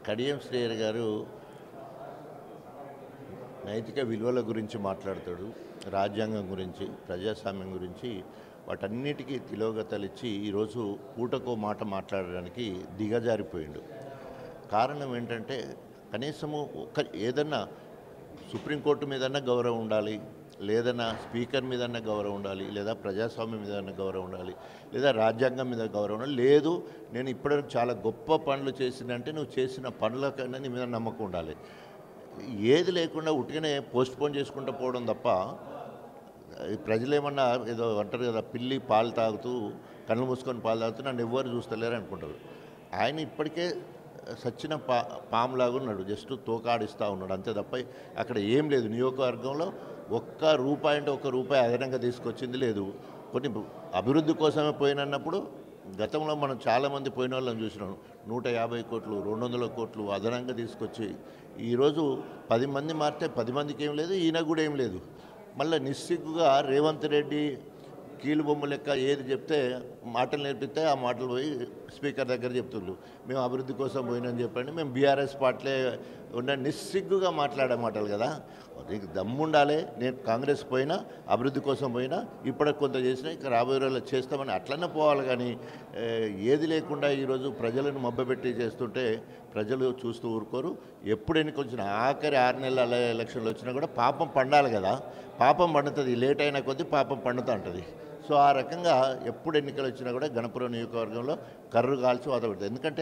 కడియం శ్రేయర్ గారు నైతిక విలువల గురించి మాట్లాడతాడు, రాజ్యాంగం గురించి, ప్రజాస్వామ్యం గురించి, వాటన్నిటికీ తిలోగతలిచ్చి ఈరోజు పూటకో మాట మాట్లాడడానికి దిగజారిపోయిండు. కారణం ఏంటంటే కనీసము ఏదన్నా సుప్రీంకోర్టు మీదన్నా గౌరవం ఉండాలి, లేదన్నా స్పీకర్ మీదన్నా గౌరవం ఉండాలి, లేదా ప్రజాస్వామ్యం మీదన్నా గౌరవం ఉండాలి, లేదా రాజ్యాంగం మీద గౌరవం ఉండాలి. లేదు, నేను ఇప్పటివరకు చాలా గొప్ప పనులు చేసిందంటే నువ్వు చేసిన పనులకన్నా నీ మీద నమ్మకం ఉండాలి. ఏది లేకుండా ఉట్టిగానే పోస్ట్పోన్ చేసుకుంటూ పోవడం తప్ప ప్రజలు ఏమన్నా ఏదో అంటారు కదా, పిల్లి పాలు తాగుతూ కళ్ళు మూసుకొని పాలు తాగుతూ నన్ను ఎవ్వరు చూస్తలేరు అనుకుంటారు. ఆయన ఇప్పటికే సచ్చిన పాములాగా ఉన్నాడు, జస్ట్ తోకాడిస్తూ ఉన్నాడు అంతే తప్ప అక్కడ ఏం లేదు. నియోజకవర్గంలో ఒక్క రూపాయి అంటే ఒక్క రూపాయి అదనంగా తీసుకొచ్చింది లేదు. కొన్ని అభివృద్ధి కోసమే పోయినప్పుడు గతంలో మనం చాలామంది పోయిన వాళ్ళని చూసినాం. 150 కోట్లు 200 కోట్లు అదనంగా తీసుకొచ్చి ఈరోజు 10 మంది మారితే 10 మందికి ఏం లేదు, ఈయన కూడా ఏం లేదు. మళ్ళీ నిస్సిగ్గుగా రేవంత్ రెడ్డి కీలు బొమ్మ లెక్క ఏది చెప్తే మాటలు నేర్పిస్తే ఆ మాటలు పోయి స్పీకర్ దగ్గర చెప్తుండ్రు, మేము అభివృద్ధి కోసం పోయినని చెప్పండి, మేము బీఆర్ఎస్ పార్టీలే ఉన్న నిస్సిగ్గుగా మాట్లాడే మాటలు కదా. నీకు దమ్ముండాలి. నేను కాంగ్రెస్ పోయినా, అభివృద్ధి కోసం పోయినా, ఇప్పటికి కొంత చేసినా ఇక రాబోయే రోజుల్లో చేస్తామని అట్లనే పోవాలి. కానీ ఏది లేకుండా ఈరోజు ప్రజలను మభ్యపెట్టి చేస్తుంటే ప్రజలు చూస్తూ ఊరుకోరు. ఎప్పుడు ఎన్నికలు వచ్చినా, ఆఖరి 6 నెలల ఎలక్షన్లు వచ్చినా కూడా పాపం పండాలి కదా. పాపం పండుతుంది, లేట్ అయిన కొద్దీ పాపం పండుతూ ఉంటుంది. సో ఆ రకంగా ఎప్పుడు ఎన్నికలు వచ్చినా కూడా గణపురం నియోజకవర్గంలో కర్రు కాల్చి వాదపడుతుంది. ఎందుకంటే